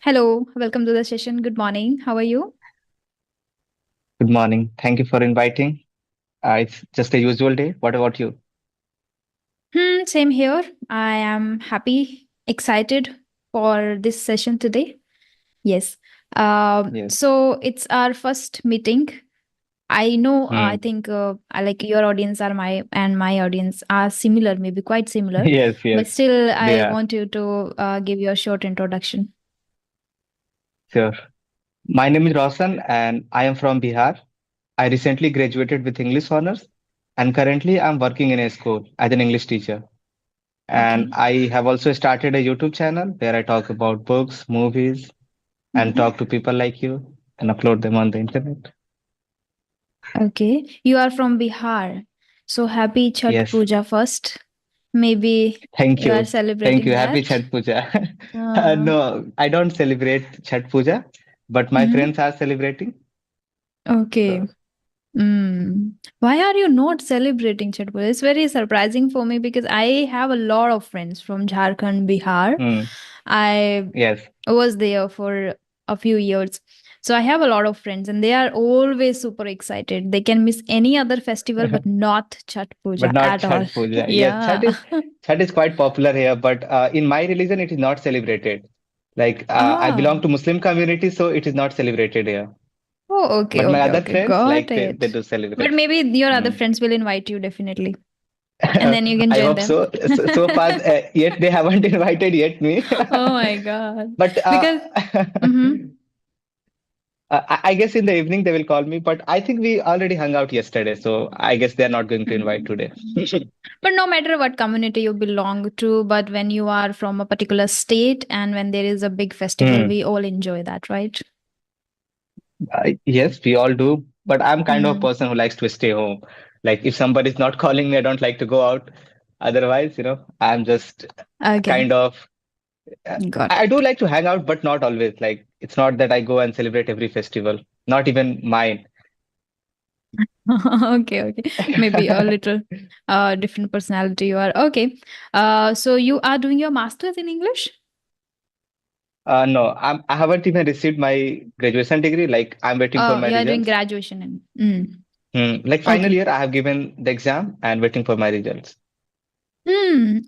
Hello, welcome to the session. Good morning. How are you? Good morning. Thank you for inviting. It's just a usual day. What about you? Same here. I am happy, excited for this session today. Yes. Yes. So it's our first meeting. I know, I Hmm. think I like your audience are my audience are similar, maybe quite similar, Yes, but yes, still, they I are. want you to give your short introduction. Sure. My name is Roshan and I am from Bihar. I recently graduated with English honors and currently I'm working in a school as an English teacher. And Okay. I have also started a YouTube channel where I talk about books, movies, and Mhm. talk to people like you and upload them on the internet. Okay. You are from Bihar. So happy Chhat Yes. Puja first. Maybe Thank you are you. Thank celebrating you. Happy that. Chhat Puja. Uh, No, I don't celebrate Chhat Puja, but my mhm. friends are celebrating. Okay. So, Why are you not celebrating Chhat Puja? It's very surprising for me because I have a lot of friends from Jharkhand, Bihar. hmm, I yes. was there for a few years. So I have a lot of friends and they are always super excited. They can miss any other festival, but not Chhat But Puja not at all. Chhat Puja. Yes, Yeah. Chhat is quite popular here, but in my religion it is not celebrated. Like I belong Ah. to Muslim community, so it is not celebrated here. Oh, okay, But my okay, other okay. friends, Got like they it. do But celebrate. maybe your other Hmm. friends will invite you definitely. And then you can I join hope them. so. So far, yet they haven't invited yet me. Oh my God. But Because, mm-hmm. I guess in the evening they will call me. But I think we already hung out yesterday, so I guess they're not going to invite today. But no matter what community you belong to, but when you are from a particular state and when there is a big festival, Hmm. we all enjoy that, right? Yes, we all do. But I'm kind of a Hmm. person who likes to stay home. Like if somebody's not calling me, I don't like to go out. Otherwise, I'm just Okay, kind of. uh, got I do it. like to hang out, but not always. Like it's not that I go and celebrate every festival. Not even mine. Okay, okay. Maybe a little different personality you are. Okay. So you are doing your master's in English? No, I haven't even received my graduation degree. Like I'm waiting for Oh, my you are doing results. graduation in. Like final Okay. year, I have given the exam and waiting for my results.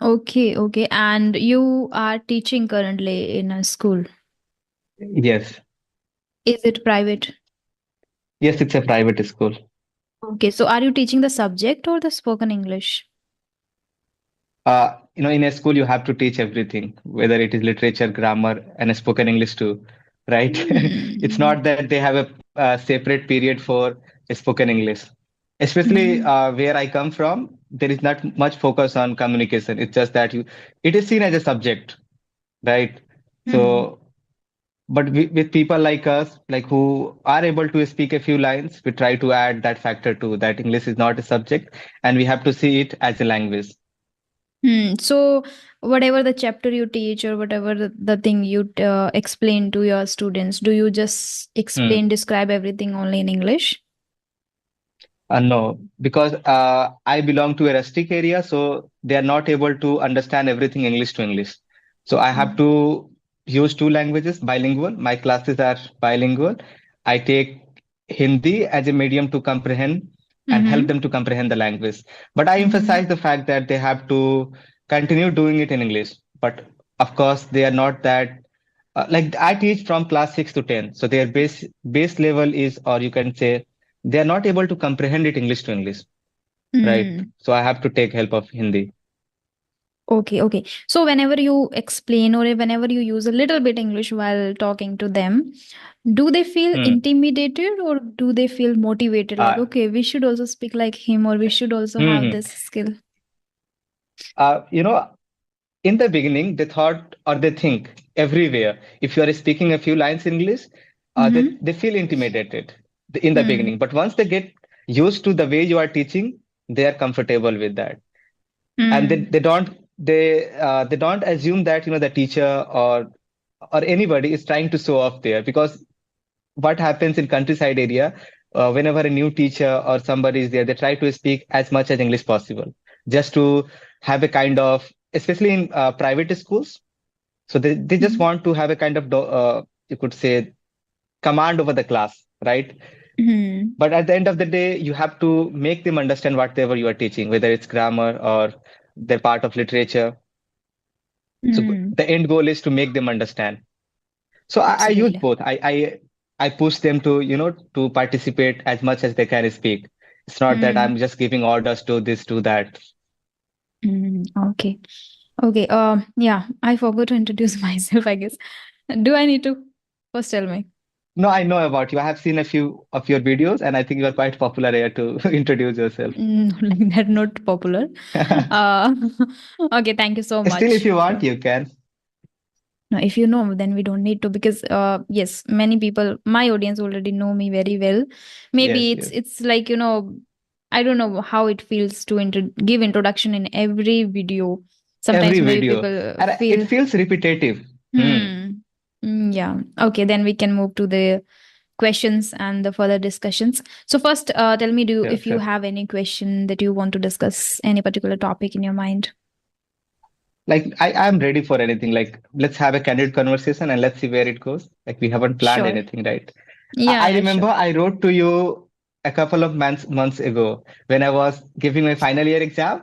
Okay, okay. And you are teaching currently in a school. Yes, Is it private? yes, it's a private school. Okay, so are you teaching the subject or the spoken English? In a school, you have to teach everything, whether it is literature, grammar, and spoken English too, right? It's Hmm. not that they have a separate period for spoken English. Especially Hmm. where I come from, there is not much focus on communication. It's just that it is seen as a subject, right? Hmm. So, but with people like us, like who are able to speak a few lines, we try to add that factor too, that English is not a subject, and we have to see it as a language. So whatever the chapter you teach or whatever the thing you explain to your students, do you just Hmm. explain, describe everything only in English? No, because I belong to a rustic area, so they are not able to understand everything English to English. So I have Mm-hmm. to use two languages, bilingual. My classes are bilingual. I take Hindi as a medium to comprehend and help Mm-hmm. them to comprehend the language. But I Mm-hmm. emphasize the fact that they have to continue doing it in English. But of course, they are not that. Like I teach from class 6 to 10, so their base level is, or you can say they are not able to comprehend it English to English, right? Mm. So I have to take help of Hindi. Okay, okay. So whenever you explain or whenever you use a little bit English while talking to them, do they feel Hmm. intimidated or do they feel motivated? Like, Uh, okay, we should also speak like him or we should also have hmm. this skill. uh, you know, in the beginning, they thought or they think everywhere, if you are speaking a few lines in English, Mm-hmm. they feel intimidated in the Hmm. beginning. But once they get used to the way you are teaching, they are comfortable with that. And Hmm. they don't assume that, the teacher or anybody is trying to show off there, because what happens in countryside area, whenever a new teacher or somebody is there, they try to speak as much as English possible, just to have a kind of, especially in private schools, So they just Mhm. want to have a kind of you could say command over the class, right? Mhm. But at the end of the day, you have to make them understand whatever you are teaching, whether it's grammar or they're part of literature. So Mhm. the end goal is to make them understand. So I use Absolutely. both. I push them to, to participate as much as they can speak. It's not that I'm Mm. just giving orders to this, to that. Mm. Okay. Okay. Yeah, I forgot to introduce myself, I guess. Do I need to? First, tell me. No, I know about you. I have seen a few of your videos, and I think you are quite popular here to introduce yourself. Like that, not popular. Uh, okay, thank you so Still, if much you want, for. you can. No, if you know, then we don't need to because yes, many people, my audience already know me very well. Maybe Yes, it's yes. it's like I don't know how it feels to give introduction in every video. Every Sometimes maybe video, people and it feel feels repetitive. Hmm. yeah. Okay, then we can move to the questions and the further discussions. So first, tell me, Sure, if you sure. have any question that you want to discuss, any particular topic in your mind? Like I'm ready for anything. Like let's have a candid conversation and let's see where it goes. Like we haven't planned Sure. anything, right? Yeah, I yeah, remember sure. I wrote to you a couple of months ago when I was giving my final year exam.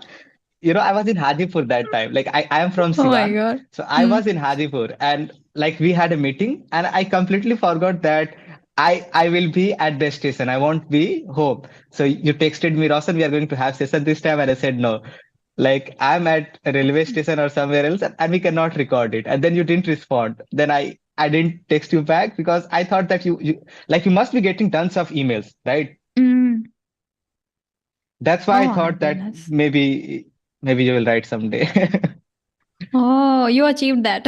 I was in Hajipur that time. Like I am from Oh my Siwan. God. So I Hmm. was in Hajipur and like we had a meeting and I completely forgot that I will be at the station. I won't be home. So you texted me, Roshan, we are going to have session this time. And I said no. Like I'm at a railway station or somewhere else and we cannot record it. And then you didn't respond. Then I didn't text you back because I thought that you like you must be getting tons of emails, right? Mm. That's why I Oh my thought that goodness. maybe you will write someday. Oh, you achieved that.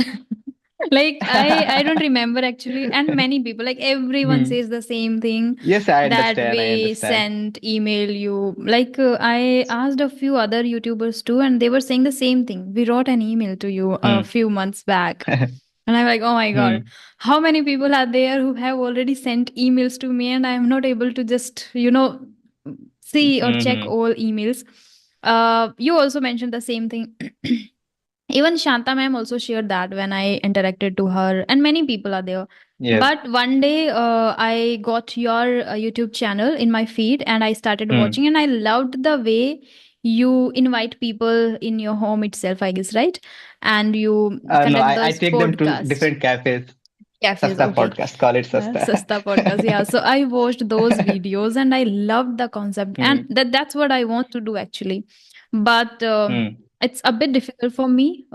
Like I don't remember actually, and many people, like everyone Hmm. says the same thing Yes, I that understand. I we understand. sent email you. Like I asked a few other YouTubers too, and they were saying the same thing. We wrote an email to you a Hmm. few months back. And I'm like, oh my God, Hmm. how many people are there who have already sent emails to me and I'm not able to just, see or check Hmm. all emails. You also mentioned the same thing. Even Shanta ma'am also shared that when I interacted to her, and many people are there. Yes. But one day, I got your YouTube channel in my feed, and I started Hmm. watching, and I loved the way you invite people in your home itself. I guess, right? And you No, conduct I those take them to podcasts. different cafes. Cafes, Sasta okay. podcast. Call it Sasta. Sasta podcast. Yeah. So I watched those videos and I loved the concept. And Hmm. that's what I want to do actually. But Hmm. it's a bit difficult for me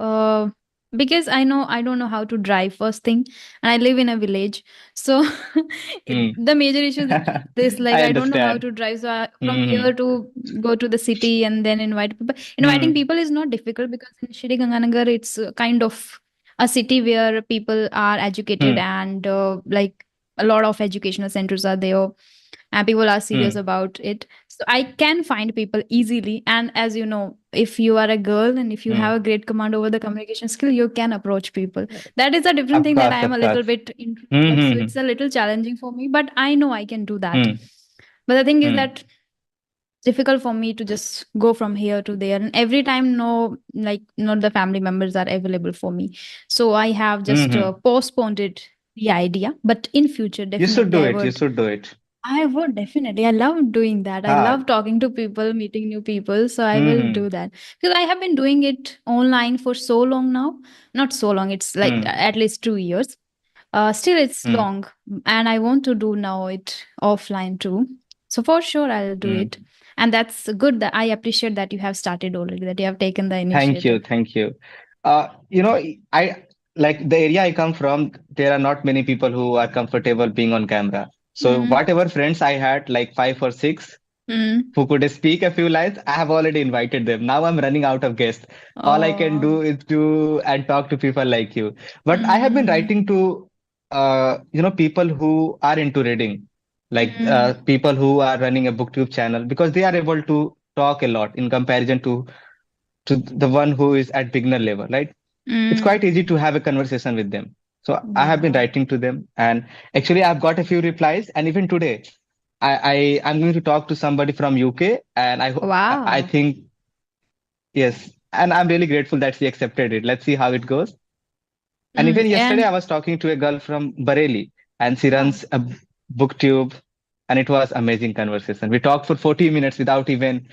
because I don't know how to drive first thing. And I live in a village. So Hmm. the major issue is this, like, I I don't know how understand. to drive. So from Hmm. here to go to the city and then invite people. Inviting Hmm. people is not difficult because in Shri Ganganagar, it's kind of a city where people are educated Hmm. and like a lot of educational centers are there and people are serious Hmm. about it, so I can find people easily. And as you know, if you are a girl and if you Hmm. have a great command over the communication skill, you can approach people. That is a different Of thing, that I course, am a of little course. bit Hmm. introvert, so Hmm. it's a little challenging for me, but I know I can do that. Hmm. But the thing is Hmm. that difficult for me to just go from here to there, and every time no, like not the family members are available for me, so I have Hmm. just Hmm. postponed it, the idea. But in future, You should definitely do it. You should do it. I would definitely. I love doing that. I Ah. love talking to people, meeting new people. So I Hmm. will Hmm. do that because I have been doing it online for so long now. Not so long. It's like Hmm. at least 2 years. Still, it's Hmm. long, and I want to do now it offline too. So for sure, I'll do it. Hmm. And that's good that I appreciate that you have started already, that you have taken the Thank you. initiative. Thank you. I like the area I come from, there are not many people who are comfortable being on camera. So Mm. whatever friends I had, like five or six, Mm. who could speak a few lines, I have already invited them. Now I'm running out of guests. All I can Oh. do is to and talk to people like you. But I have been Mm. writing to people who are into reading, like Mm. people who are running a booktube channel because they are able to talk a lot in comparison to the one who is at beginner level, right? It's Mm. quite easy to have a conversation with them. So I have been Yeah. writing to them, and actually I've got a few replies. And even today, I'm going to talk to somebody from UK, and I Wow. think yes, and I'm really grateful that she accepted it. Let's see how it goes. And even yesterday, I And was talking to a girl from Bareilly, and she oh, runs a booktube, and it was amazing conversation. We talked for 40 minutes without even,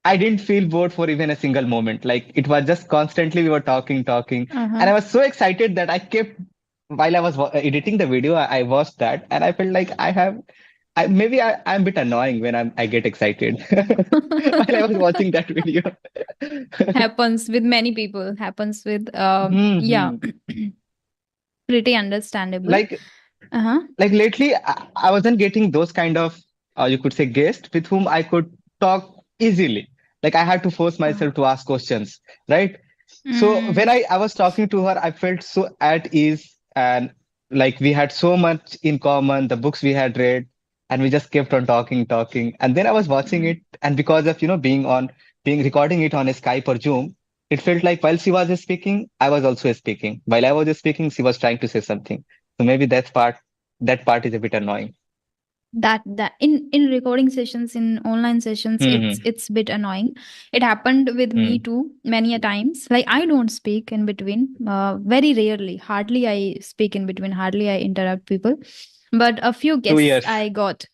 I didn't feel bored for even a single moment. Like it was just constantly we were talking, uh-huh. and I was so excited that I kept while I was editing the video, I watched that, and I felt like I'm a bit annoying when I get excited while I was watching that video. Happens with many people. Happens with yeah, Hmm. pretty understandable. Like Uh-huh. lately, I wasn't getting those kind of you could say guests with whom I could talk easily. Like I had to force Uh, myself to ask questions, right? So when mm, I was talking to her, I felt so at ease, and like we had so much in common, the books we had read, and we just kept on talking. And then I was watching mm. it, and because of being recording it on a Skype or Zoom, it felt like while she was speaking, I was also speaking. While I was speaking, she was trying to say something. So maybe that part is a bit annoying. That in recording sessions, in online sessions, Hmm. it's bit annoying. It happened with me Hmm. too many a times. Like I don't speak in between, very rarely, hardly I speak in between, hardly I interrupt people, but a few Two guests years. I got.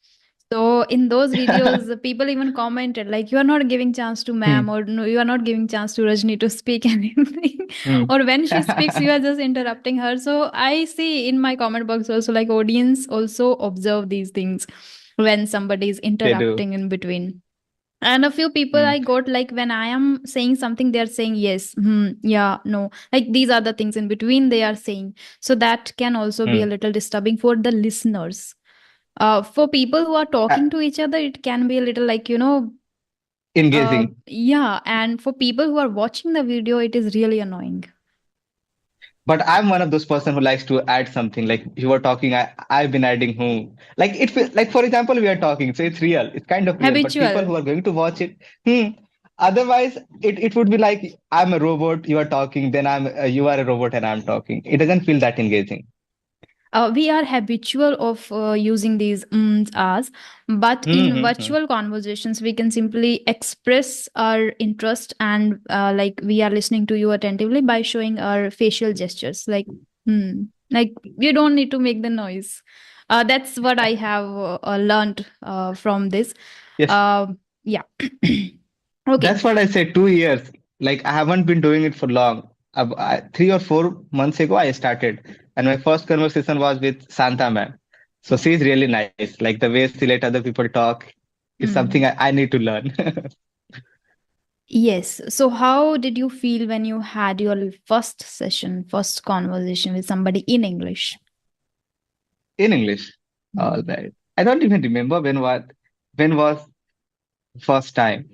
So in those videos, the people even commented like, "You are not giving chance to Hmm. ma'am, or no, you are not giving chance to Rajni to speak anything, Hmm. or when she speaks, you are just interrupting her." So I see in my comment box also, like audience also observe these things when somebody is They do. interrupting in between. And a few people Hmm. I got, like when I am saying something, they are saying yes, yeah, no. Like these are the things in between they are saying. So that can also be a Hmm. little disturbing for the listeners. For people who are Uh, talking to each other, it can be a little like, Engaging. yeah. And for people who are watching the video, it is really annoying. But I'm one of those person who likes to add something. Like you were talking, I've been adding who. Like it feel like for example, we are talking, so it's real. It's kind of real. But people Habitual. who are going to watch it, otherwise it would be like I'm a robot, you are talking, then you are a robot and I'm talking. It doesn't feel that engaging. We are habitual of using these as, but in Hmm. virtual conversations, we can simply express our interest and like we are listening to you attentively by showing our facial gestures. Like you don't need to make the noise. That's what I have learned from this. Yes. Uh, yeah. Okay. That's what I said, 2 years. Like I haven't been doing it for long. 3 or 4 months ago, I started, and my first conversation was with Santa ma'am. So she's really nice. Like the way she let other people talk is something Mm. I need to learn. Yes. So, how did you feel when you had your first session, first conversation with somebody in English? In English. All Mm. right. I don't even remember when was first time.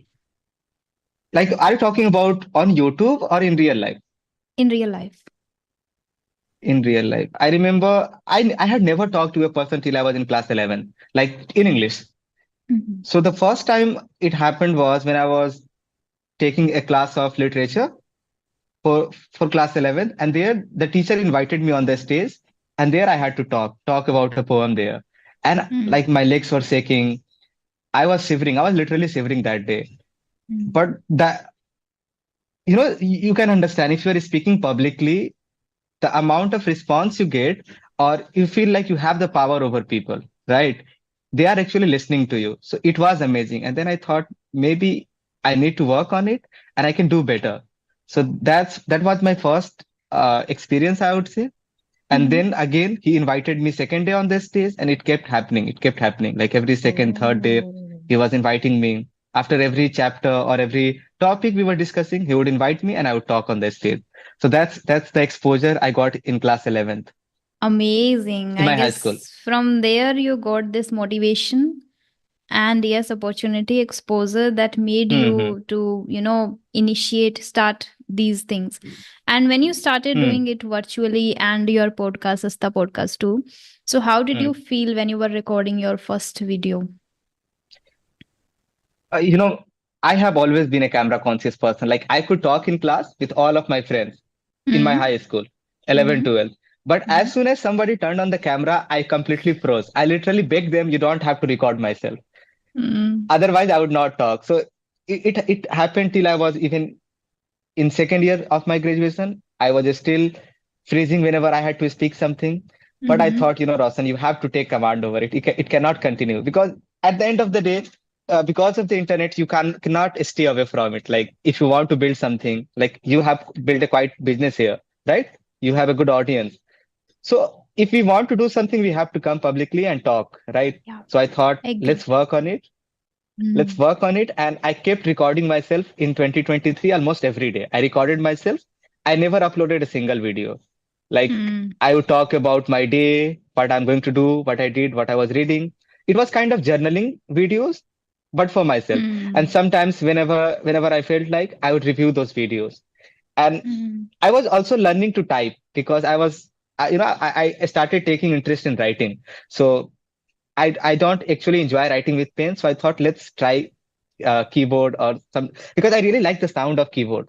Like, are you talking about on YouTube or in real life? In real life? In real life, I remember I had never talked to a person till I was in class 11, like in English. Mhm. So the first time it happened was when I was taking a class of literature for class 11, and there the teacher invited me on the stage, and there I had to talk about a poem there, and Mm. like my legs were shaking. I was shivering. I was literally shivering that day. Mm. But that you can understand if you are speaking publicly, the amount of response you get, or you feel like you have the power over people, right? They are actually listening to you. So it was amazing. And then I thought maybe I need to work on it and I can do better. So that was my first experience, I would say. And Mhm. then again, he invited me second day on the stage, and it kept happening. It kept happening. Like every second, third day, Oh. he was inviting me. After every chapter or every topic we were discussing, he would invite me, and I would talk on the stage. So that's the exposure I got in class 11th Amazing. in I my high school. guess from there you got this motivation and yes, opportunity exposure that made Hmm. you to, initiate, start these things. And when you started Hmm. doing it virtually and your podcast is the podcast too. So how did Hmm. you feel when you were recording your first video? Uh, you know, I have always been a camera conscious person. Like I could talk in class with all of my friends in my Mm-hmm. high school, 11, Mm-hmm. 12. But Mm-hmm. as soon as somebody turned on the camera, I completely froze. I literally begged them, you don't have to record myself. Mm-hmm. Otherwise, I would not talk. So it happened till I was even in second year of my graduation. I was still freezing whenever I had to speak something. But I Mm-hmm. thought, Roshan, you have to take command over it. It cannot continue because at the end of the day, because of the internet, you cannot stay away from it. Like if you want to build something, like you have built a quite business here, right? You have a good audience. So if we want to do something, we have to come publicly and talk, right? Yeah, So I thought, agree. let's work on it. Let's Mm. work on it. And I kept recording myself in 2023 almost every day. I recorded myself. I never uploaded a single video. Like Mm. I would talk about my day, what I'm going to do, what I did, what I was reading. It was kind of journaling videos, but for myself. And Mm. sometimes whenever I felt like, I would review those videos. And Mm. I was also learning to type because I started taking interest in writing. So I don't actually enjoy writing with pen. So I thought, let's try keyboard or some, because I really like the sound of keyboard.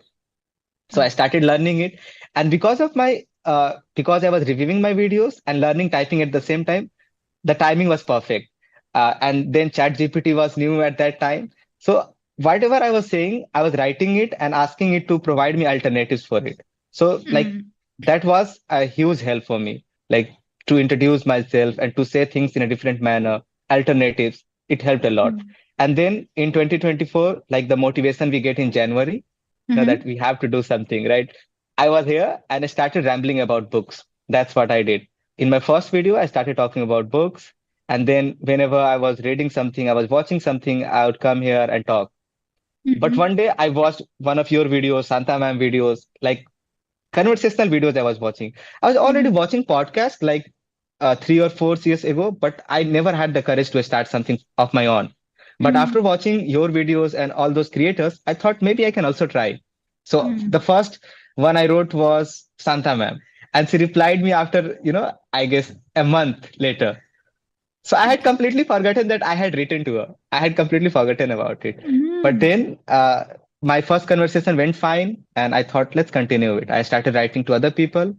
So I Oh. started learning it. And because I was reviewing my videos and learning typing at the same time, the timing was perfect. And then ChatGPT was new at that time. So whatever I was saying, I was writing it and asking it to provide me alternatives for it. So like Mm. that was a huge help for me, like to introduce myself and to say things in a different manner, alternatives. It helped a lot. Mm. And then in 2024, like the motivation we get in January, that Mm-hmm. we have to do something, right? I was here and I started rambling about books. That's what I did. In my first video, I started talking about books. And then whenever I was reading something, I was watching something, I would come here and talk. But Mm-hmm. one day I watched one of your videos, Santa Ma'am videos, like conversational videos I was watching. I was already Mm-hmm. watching podcasts like 3 or 4 years ago, but I never had the courage to start something of my own. But after Mm. watching your videos and all those creators, I thought maybe I can also try. So the Mm. first one I wrote was Santa Ma'am. And she replied me after, I guess a month later. So I had Okay. completely forgotten that I had written to her. I had completely forgotten about it. But Mm. then my first conversation went fine, and I thought, let's continue it. I started writing to other people,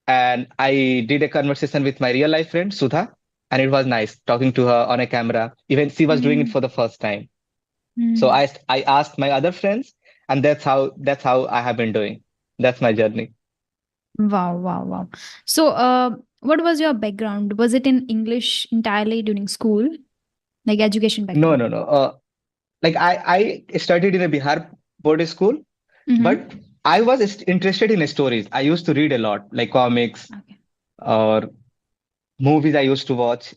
and I did a conversation with my real life friend, Sudha, and it was nice talking to her on a camera. Even she was doing it Mm. for the first time. So Mm. I asked my other friends, and that's how I have been doing. That's my journey. Wow, wow, wow. So, what was your background? Was it in English entirely during school, like education No, background? no, no. Like I studied in a Bihar board school. Mm-hmm. But I was interested in stories. I used to read a lot, like comics Okay. or movies I used to watch,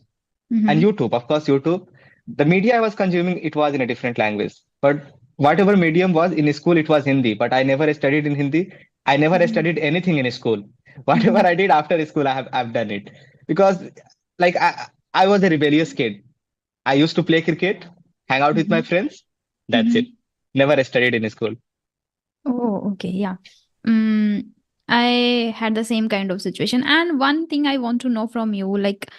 and Mm-hmm. YouTube, of course, YouTube. The media I was consuming, it was in a different language. But whatever medium was in school, it was Hindi. But I never studied in Hindi. I never Mm-hmm. studied anything in school. Whatever Mm-hmm. I did after school, I've done it because like I was a rebellious kid. I used to play cricket, hang out with my Mm-hmm. friends. That's it. Mm-hmm. Never studied in school. Oh, okay, yeah. Mm, I had the same kind of situation. And one thing I want to know from you, like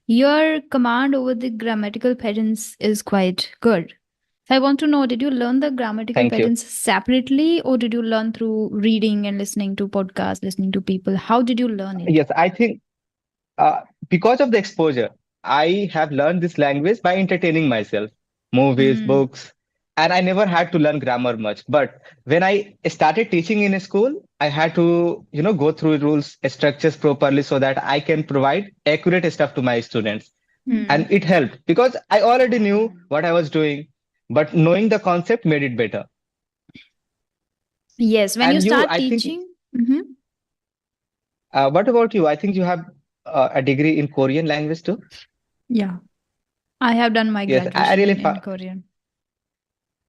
your command over the grammatical patterns is quite good. So I want to know, did you learn the grammatical Thank you. patterns separately or did you learn through reading and listening to podcasts, listening to people? How did you learn it? Yes, I think because of the exposure, I have learned this language by entertaining myself, movies, Mm, books, and I never had to learn grammar much. But when I started teaching in a school, I had to, go through rules, structures properly so that I can provide accurate stuff to my students. And mm. it helped because I already knew what I was doing, but knowing the concept made it better. Yes, when you And you, start I think, teaching, mhm. what about you? I think you have a degree in Korean language too. Yeah, I have done my Yes, I graduation really. in Korean.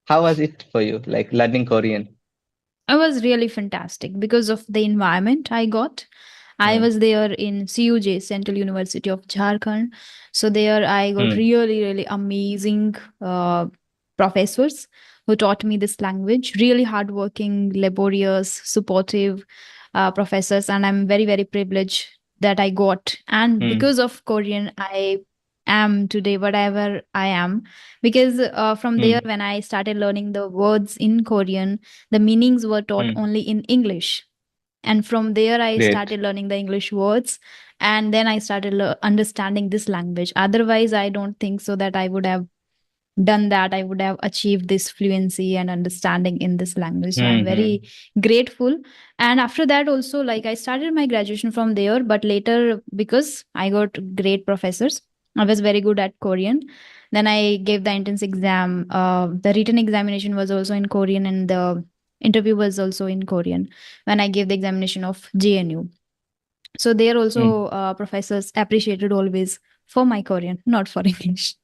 How was it for you, like learning Korean? It was really fantastic because of the environment I got. I Hmm. was there in CUJ, Central University of Jharkhand. So there I got Hmm. really, really amazing professors who taught me this language. Really hardworking, laborious, supportive professors, and I'm very, very privileged that I got. And Hmm. because of Korean, I am today whatever I am. Because from there, Hmm. when I started learning the words in Korean, the meanings were taught Hmm. only in English, and from there I Great. started learning the English words, and then I started understanding this language. Otherwise I don't think so that I would have done that, I would have achieved this fluency and understanding in this language. So I'm very Mm-hmm. grateful. And after that, also, like I started my graduation from there, but later, because I got great professors, I was very good at Korean. Then I gave the entrance exam. The written examination was also in Korean, and the interview was also in Korean when I gave the examination of JNU. So there also professors appreciated always for my Korean, not for English.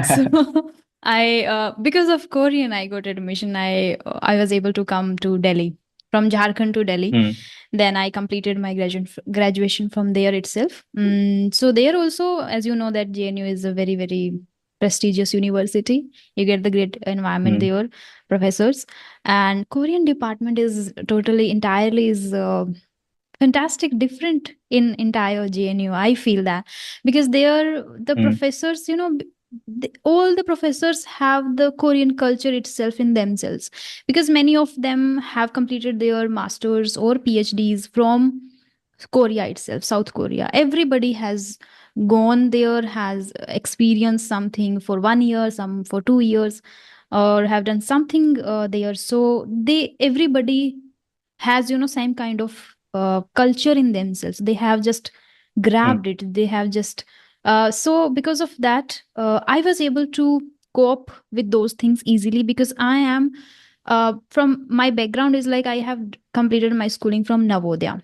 So I because of Korean I got admission. I was able to come to Delhi from Jharkhand to Delhi. Mm, Then I completed my graduation from there itself. So there also, as you know, that JNU is a very very prestigious university. You get the great environment mm, there, professors, and Korean department is totally entirely is fantastic different in entire JNU. I feel that because they are the mm, professors, all the professors have the Korean culture itself in themselves, because many of them have completed their masters or PhDs from Korea itself, South Korea. Everybody has gone there, has experienced something for 1 year, some for 2 years, or have done something there. So they everybody has same kind of culture in themselves. They have just mm, grabbed it. They have just so because of that, I was able to cope with those things easily, because I am from my background is like I have completed my schooling from Navodaya.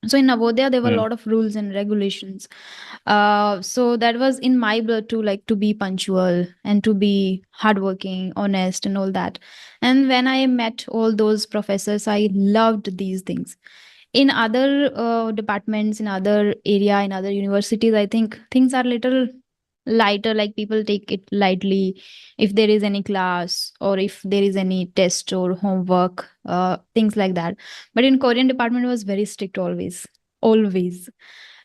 So in Navodaya there were a mm, lot of rules and regulations. So that was in my blood to like to be punctual and to be hardworking, honest, and all that. And when I met all those professors, I loved these things. In other departments, in other area, in other universities, I think things are little lighter, like people take it lightly if there is any class or if there is any test or homework, things like that. But in Korean department, it was very strict always, always.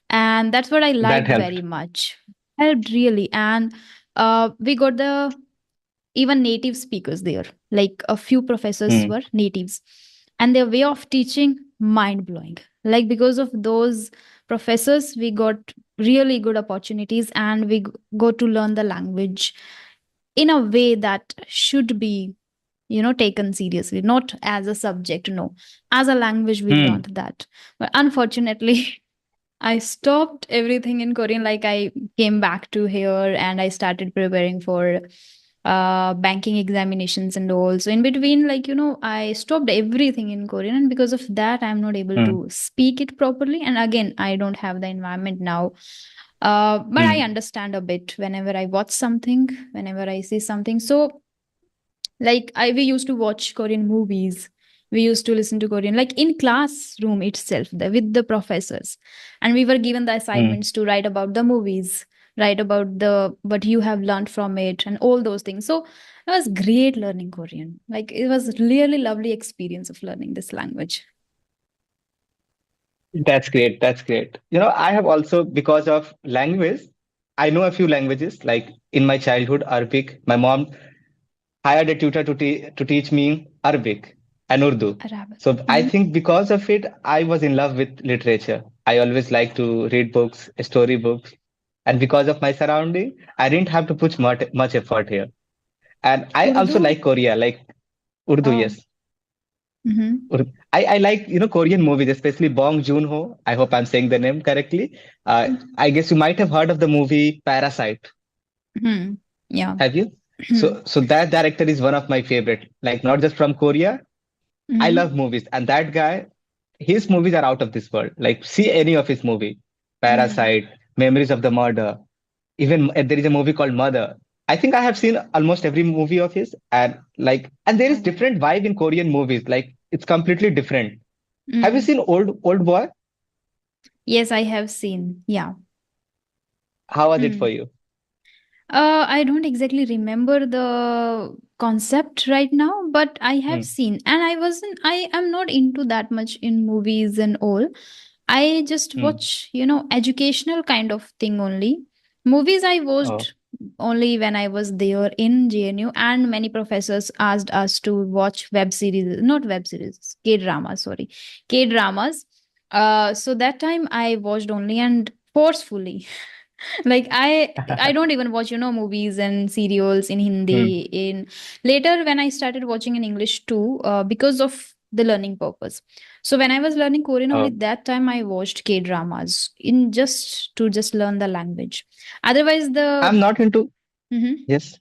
And that's what I that liked very helped. much. Helped really. And we got the even native speakers there, like a few professors Mm, were natives, and their way of teaching mind blowing. Like because of those professors, we got really good opportunities, and we got to learn the language in a way that should be taken seriously, not as a subject, no, as a language. We learned mm, that. But unfortunately, I stopped everything in Korean. Like I came back to here and I started preparing for banking examinations and all. So in between, like, I stopped everything in Korean. And because of that, I'm not able mm, to speak it properly. And again, I don't have the environment now. But I mm. understand a bit whenever I watch something, whenever I see something. So like we used to watch Korean movies, we used to listen to Korean like in classroom itself, with the professors, and we were given the Mm. assignments to write about the movies, write about the what you have learned from it and all those things. So it was great learning Korean. Like it was really lovely experience of learning this language. That's great. That's great. I have also, because of language, I know a few languages. Like in my childhood, Arabic. My mom hired a tutor to teach me Arabic and Urdu. Arabic. So I Mm-hmm. think because of it, I was in love with literature. I always like to read books, story books. And because of my surrounding, I didn't have to put much effort here. And I also Urdu. like Korea, like Urdu, Oh. yes. Mm-hmm. I like, Korean movies, especially Bong Joon-ho. I hope I'm saying the name correctly. I guess you might have heard of the movie Parasite. Mm-hmm. Yeah. Have you? Mm-hmm. So that director is one of my favorite. Like not just from Korea. I Mm-hmm. love movies, and that guy, his movies are out of this world. Like see any of his movie, Mm-hmm. Parasite, Memories of the Murder. Even there is a movie called Mother. I think I have seen almost every movie of his, and there is Oh. different vibe in Korean movies. Like it's completely different. Have you Mm. seen Old Boy? Yes, I have seen. Yeah. How was it for Mm. you? I don't exactly remember the concept right now, but I have Hmm. seen, and I am not into that much in movies and all. I just Hmm. watch, educational kind of thing only. Movies I Oh, watched only when I was there in JNU, and many professors asked us to watch web series, not web series, K dramas, sorry, K dramas. So that time I watched only and forcefully. Like I don't even watch, movies and serials in Hmm. Hindi. In later when I started watching in English too, because of the learning purpose. So when I was learning Korean, only Oh, that time I watched K dramas in just to just learn the language. Otherwise, I'm the not into, Mhm. yes,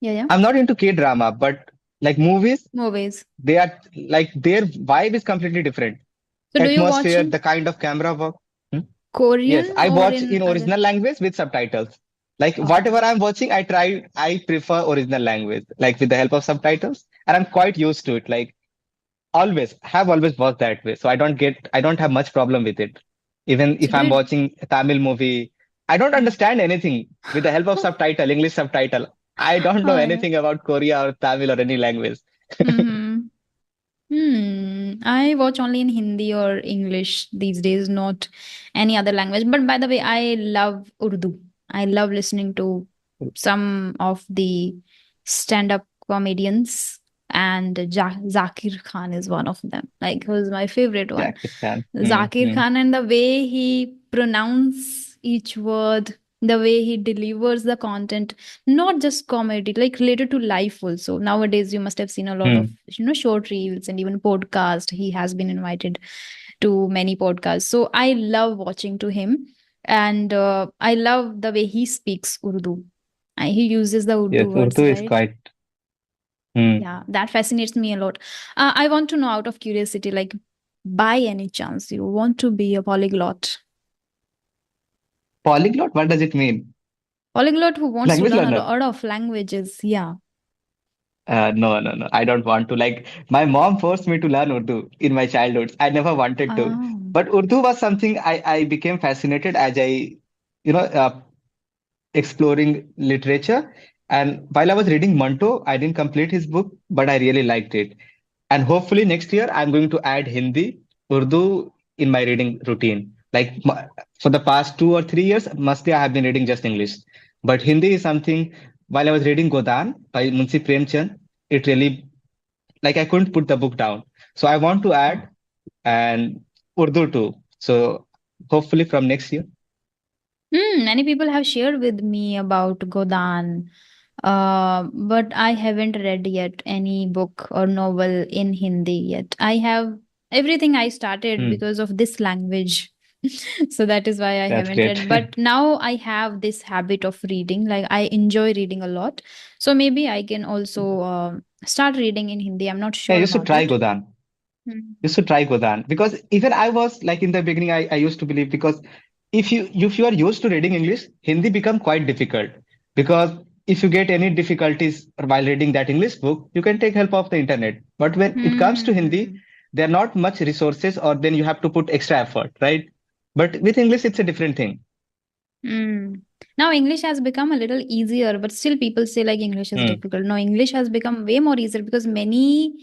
Yeah, yeah, I'm not into K-drama, but like movies, movies. they are like their vibe is completely different. So do you watch Atmosphere, in the kind of camera work. Hmm? Yes, Korean I or watch in in other? original language with subtitles. Like whatever Oh, I'm watching, I prefer original language, like with the help of subtitles, and I'm quite used to it. Like have always worked that way. So I don't have much problem with it. Even so if do I'm you? watching a Tamil movie, I don't Hmm. understand anything with the help of subtitle, English subtitle. I don't know Oh yeah. anything about Korea or Tamil or any language. Mm-hmm. I watch only in Hindi or English these days, not any other language. But by the way, I love Urdu. I love listening to some of the stand-up comedians, and Zakir Khan is one of them. Like, who's my favorite one. Jackie Chan. Zakir Khan, and the way he pronounce each word, the way he delivers the content, not just comedy, like related to life also. Nowadays you must have seen a lot of Hmm. short reels and even podcast. He has been invited to many podcasts, so I love watching to him. And I love the way he speaks Urdu. He uses the Urdu Yes, words, Urdu is right? quite. Hmm. Yeah, that fascinates me a lot. I want to know, out of curiosity, like, by any chance you want to be a polyglot? Polyglot, what does it mean? Polyglot who wants to Language learn a learner. lot of languages. Yeah. No, no, no. I don't want to. Like, my mom forced me to learn Urdu in my childhood. I never wanted to. Oh. But Urdu was something I became fascinated as you know, exploring literature. And while I was reading Manto, I didn't complete his book, but I really liked it. And hopefully next year, I'm going to add Hindi, Urdu in my reading routine. Like for the past 2 or 3 years, mostly I have been reading just English. But Hindi is something, while I was reading Godan by Munshi Premchand, it really, like I couldn't put the book down. So I want to add and Urdu too. So hopefully from next year. Many people have shared with me about Godan, but I haven't read yet any book or novel in Hindi yet. I have everything I started Hmm, because of this language. So that is why I that's haven't great. read. But now I have this habit of reading. Like, I enjoy reading a lot. So maybe I can also start reading in Hindi. I'm not Yeah, sure you should about try it. Godan. Hmm. You should try Godan because even I was like in the beginning, I used to believe because if you are used to reading English, Hindi become quite difficult because if you get any difficulties while reading that English book, you can take help of the internet. But when it comes to Hindi, Hmm. there are not much resources, or then you have to put extra effort, right? But with English, it's a different thing. Mm. Now English has become a little easier, but still people say like English is Hmm. difficult. No, English has become way more easier because many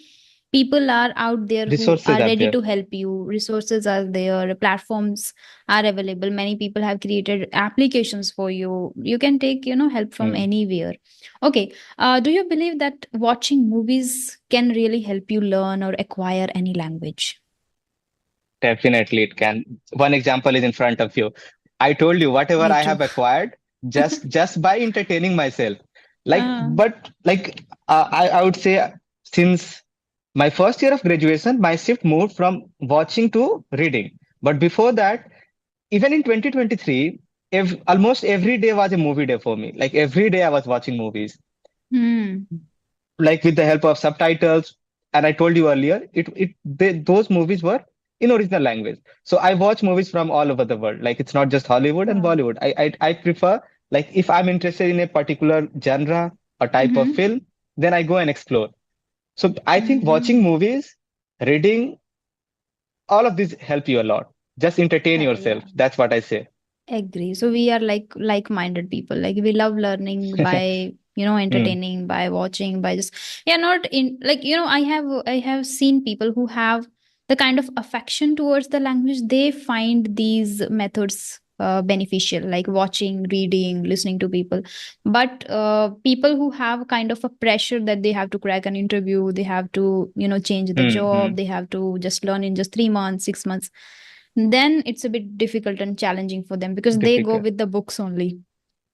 people are out there who Resources are are ready there. to help you. Resources are there, platforms are available. Many people have created applications for you. You can take, help from Hmm. anywhere. Okay. Do you believe that watching movies can really help you learn or acquire any language? Definitely, it can. One example is in front of you. I told you whatever I have YouTube. acquired just by entertaining myself. Like, uh, but like I would say since my first year of graduation, my shift moved from watching to reading. But before that, even in 2023, almost every day was a movie day for me. Like every day I was watching movies hmm. like with the help of subtitles. And I told you earlier, those movies were in original language. So I watch movies from all over the world. Like it's not just Hollywood and Wow. Bollywood. I prefer, like if I'm interested in a particular genre or type of Mm-hmm. film, then I go and explore. So I think watching Mm-hmm. movies, reading, all of these help you a lot. Just entertain yourself. Yeah, That's what I say. agree. So we are like-minded people. Like, we love learning by, Hmm, entertaining, by watching, by just, yeah, not in, like, I have seen people who have the kind of affection towards the language. They find these methods beneficial, like watching, reading, listening to people. But people who have kind of a pressure that they have to crack an interview, they have to, change the hmm, hmm. job, they have to just learn in just 3 months, 6 months. then it's a bit difficult and challenging for them because they go difficult. with the books only.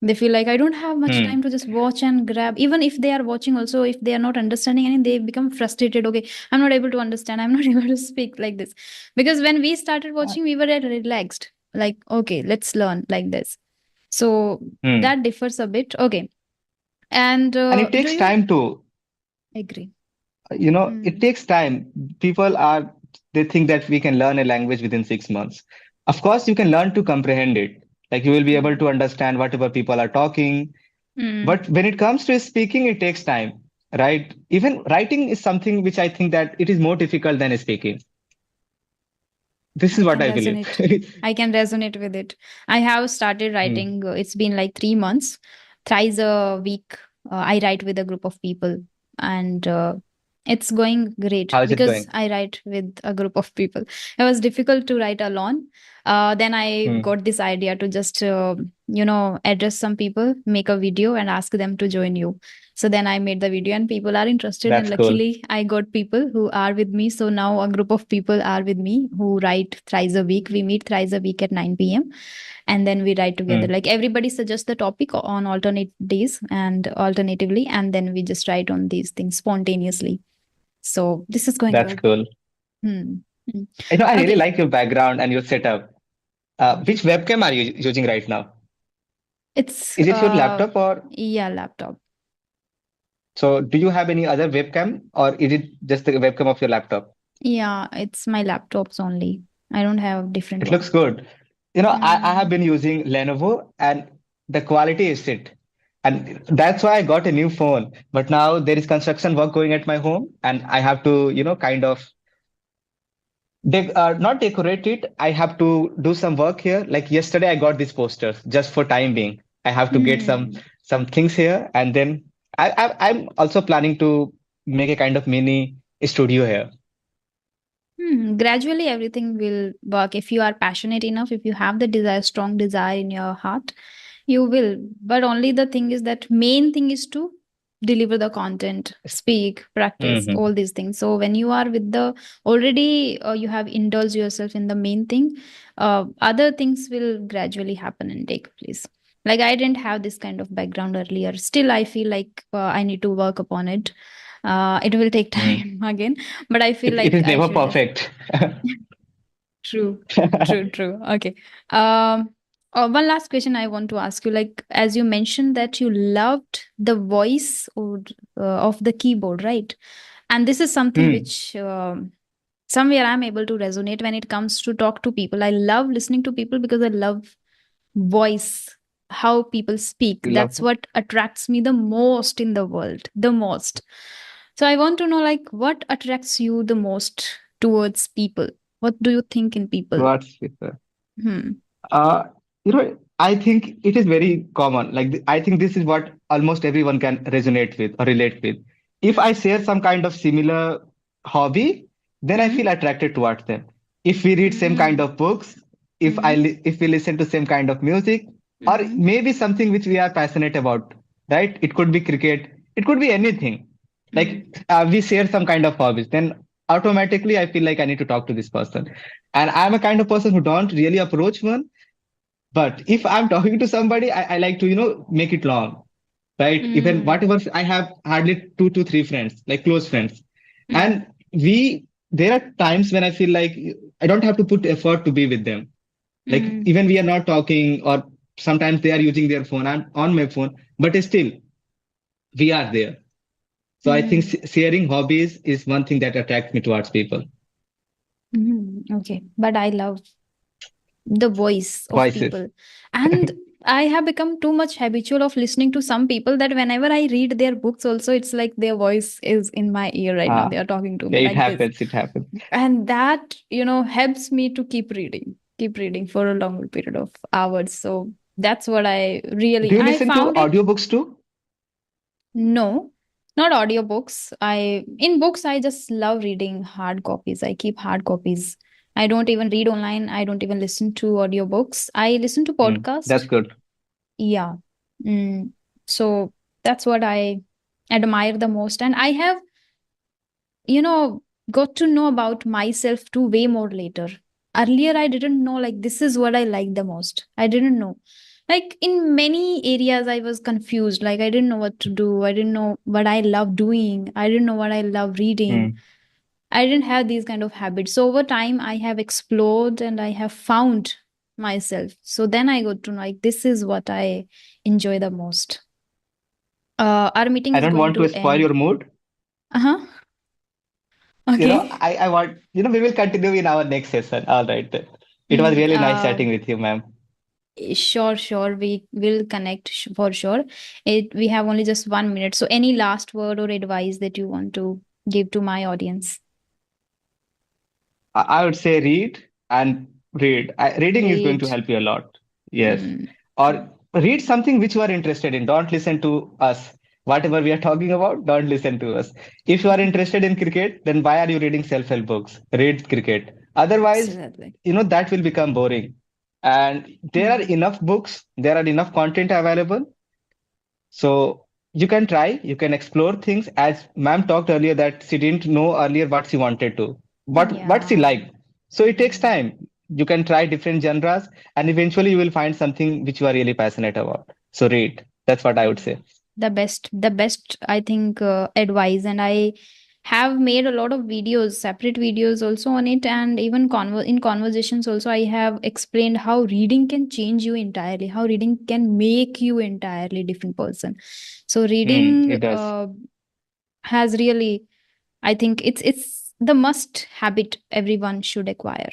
They feel like I don't have much Hmm. time to just watch and grab. Even if they are watching, also, if they are not understanding anything, they become frustrated. Okay, I'm not able to understand. I'm not able to speak like this. Because when we started Uh, watching, we were relaxed. Like, okay, let's learn like this. So Hmm. that differs a bit. Okay. And And it do takes you time to, agree? it Hmm. takes time. People are, they think that we can learn a language within 6 months. Of course, you can learn to comprehend it. Like you will be able Hmm. to understand whatever people are talking. Hmm. But when it comes to speaking, it takes time, right? Even writing is something which I think that it is more difficult than speaking. This is I what can I believe. resonate. I can resonate with it. I have started Hmm. writing. It's been like 3 months. Thrice a week, I write with a group of people, and it's going great How is it because going? I write with a group of people. It was difficult to write alone. Then I Hmm. got this idea to just, address some people, make a video, and ask them to join you. So then I made the video and people are interested. And That's cool. luckily, I got people who are with me. So now a group of people are with me who write thrice a week. We meet thrice a week at 9 p.m. and then we write together. Hmm. Like everybody suggests the topic on alternate days and alternatively. And then we just write on these things spontaneously. So this is going That's good. cool. Hmm. Hmm. I really Okay. like your background and your setup. Which webcam are you using right now? It's, Is it your laptop or yeah, laptop. so? Do you have any other webcam or is it just the webcam of your laptop? Yeah, it's my laptops only. I don't have different It one. looks good. I have Hmm. been using Lenovo and the quality is it. And that's why I got a new phone. But now there is construction work going at my home and I have to, kind of not decorate it. I have to do some work here. Like yesterday, I got these posters just for time being. I have to get Hmm. some things here, and then I'm also planning to make a kind of mini studio here. Gradually, everything will work if you are passionate enough, if you have the desire, strong desire in your heart, you will. But only the thing is that main thing is to deliver the content, speak, practice, Hmm. all these things. So when you are with the already, you have indulged yourself in the main thing, other things will gradually happen and take place. Like I didn't have this kind of background earlier. Still, I feel like I need to work upon it. It will take Mm. time again, but I feel It like is I never should just. perfect. True, true, true. Okay. Um, one last question I want to ask you. Like, as you mentioned that you loved the voice of the keyboard, right? And this is something Hmm. which somewhere I'm able to resonate when it comes to talk to people. I love listening to people because I love voice, how people speak. You love That's what attracts me the most in the world, the most. So I want to know, like, what attracts you the most towards people? What do you think in people? what's with the Hmm. Uh, I think it is very common. Like, I think this is what almost everyone can resonate with or relate with. If I Hmm. share some kind of similar hobby, then I feel Hmm. attracted towards them. If we read same kind Hmm. of books, Hmm. if we listen to same kind of music, or Hmm. maybe something which we are passionate about, right? It could be cricket, it could be anything. Hmm. Like we share some kind of hobbies, then automatically I feel like I need to talk to this person. And I'm a kind of person who don't really approach one, but if I'm talking to somebody, I like to, make it long, right? Even Hmm. whatever, I have hardly 2 to 3 friends, like close friends. Hmm. And there are times when I feel like I don't have to put effort to be with them. Like Hmm. even we are not talking, or sometimes they are using their phone, I'm on my phone, but still we are there. So I think Hmm. sharing hobbies is one thing that attracts me towards people. Okay, but I love the voice of Voices. people. And I have become too much habitual of listening to some people that whenever I read their books, also, it's like their voice is in my ear right now. Ah, They are talking to yeah, me it like this. happens. It happens. And that, helps me to keep reading for a longer period of hours. So that's what Do you I listen to found it. audiobooks too? No, not audiobooks. In books, I just love reading hard copies. I keep hard copies. I don't even read online. I don't even listen to audiobooks. I listen to That's podcast. good. Yeah. Mm. So that's what I admire the most. And I have, you know, got to know about myself too way more later. earlier I didn't know like this is what I like the most. I didn't know. Like in many areas I was confused. Like I didn't know what to do. I didn't know what I love doing. I didn't know what I love reading. Hmm. I didn't have these kind of habits. So over time I have explored and I have found myself. So then I got to know like this is what I enjoy the most. Our meeting I is don't going want to to spoil end. your mood. Uh-huh. Okay. I want, we will continue in our next session. All right. It was Hmm. really nice chatting with you, ma'am. Sure, sure. We will connect for sure. We have only just 1 minute. So, any last word or advice that you want to give to my audience? I would say read and read. Reading is going to Read. help you a lot. Yes. Mm, Or read something which you are interested in. Don't listen to us. Whatever we are talking about, don't listen to us. If you are interested in cricket, then why are you reading self-help books? Read cricket. Otherwise, absolutely. that will become boring. And there are Mm, enough books, there are enough content available. So you can try, you can explore things as ma'am talked earlier that she didn't know earlier what she wanted to, what she yeah. liked. So it takes Mm. time. You can try different genres and eventually you will find something which you are really passionate about. So read. That's what I would say. The best I think advice, and I have made a lot of videos, separate videos also on it, and even in conversations also I have explained how reading can change you entirely, how reading can make you entirely different person. So reading It does. has really, I think it's the must habit everyone should acquire.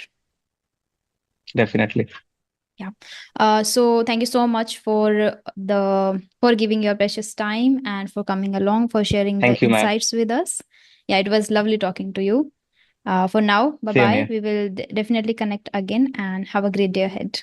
Definitely. Yeah. So thank you so much for giving your precious time and for coming along, for sharing the Thank you, ma'am. insights with us. Yeah, it was lovely talking to you. For now, bye Same bye. here. We will definitely connect again and have a great day ahead.